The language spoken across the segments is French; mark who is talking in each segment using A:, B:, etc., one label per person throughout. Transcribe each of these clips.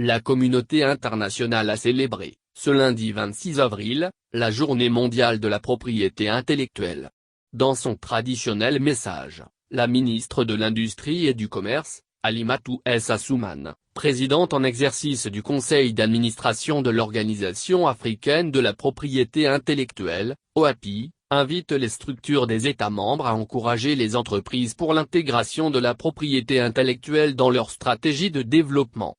A: la communauté internationale a célébré, ce lundi 26 avril, la Journée mondiale de la propriété intellectuelle. Dans son traditionnel message, la ministre de l'Industrie et du Commerce, Halimatu Assouman, présidente en exercice du conseil d'administration de l'Organisation africaine de la propriété intellectuelle, OAPI, invite les structures des États membres à encourager les entreprises pour l'intégration de la propriété intellectuelle dans leur stratégie de développement.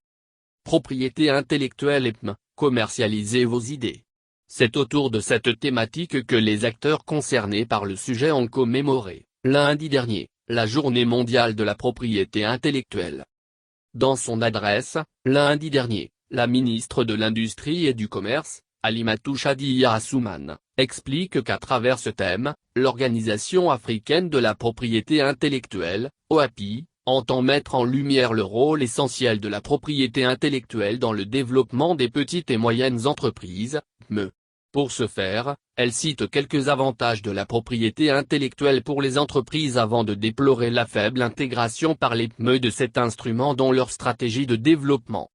A: Propriété intellectuelle et commercialisez vos idées. C'est autour de cette thématique que les acteurs concernés par le sujet ont commémoré, lundi dernier, la Journée mondiale de la propriété intellectuelle. Dans son adresse, lundi dernier, la ministre de l'Industrie et du Commerce, Halimatu Assouman, explique qu'à travers ce thème, l'Organisation africaine de la propriété intellectuelle, OAPI, entend mettre en lumière le rôle essentiel de la propriété intellectuelle dans le développement des petites et moyennes entreprises, PME. Pour ce faire, elle cite quelques avantages de la propriété intellectuelle pour les entreprises avant de déplorer la faible intégration par les PME de cet instrument dans leur stratégie de développement.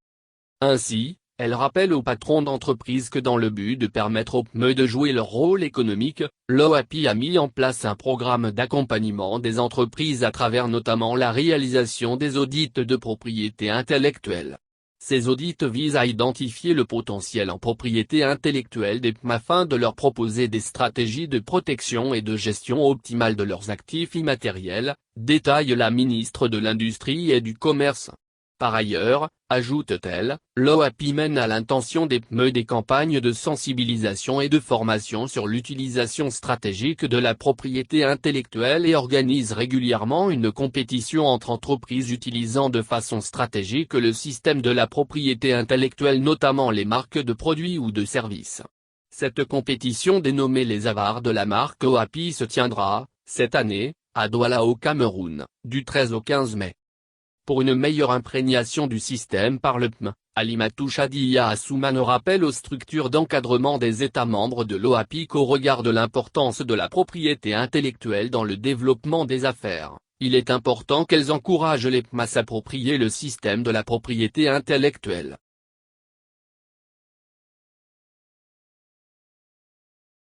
A: Ainsi, elle rappelle aux patrons d'entreprise que dans le but de permettre aux PME de jouer leur rôle économique, l'OAPI a mis en place un programme d'accompagnement des entreprises à travers notamment la réalisation des audits de propriété intellectuelle. Ces audits visent à identifier le potentiel en propriété intellectuelle des PME afin de leur proposer des stratégies de protection et de gestion optimale de leurs actifs immatériels, détaille la ministre de l'Industrie et du Commerce. Par ailleurs, ajoute-t-elle, l'OAPI mène à l'intention des PME des campagnes de sensibilisation et de formation sur l'utilisation stratégique de la propriété intellectuelle et organise régulièrement une compétition entre entreprises utilisant de façon stratégique le système de la propriété intellectuelle, notamment les marques de produits ou de services. Cette compétition dénommée les Awards de la marque OAPI se tiendra, cette année, à Douala au Cameroun, du 13 au 15 mai. Pour une meilleure imprégnation du système par le PME, Halimatu Assouman rappelle aux structures d'encadrement des États membres de l'OAPI qu'au regard de l'importance de la propriété intellectuelle dans le développement des affaires, il est important qu'elles encouragent les PME à s'approprier le système de la propriété intellectuelle.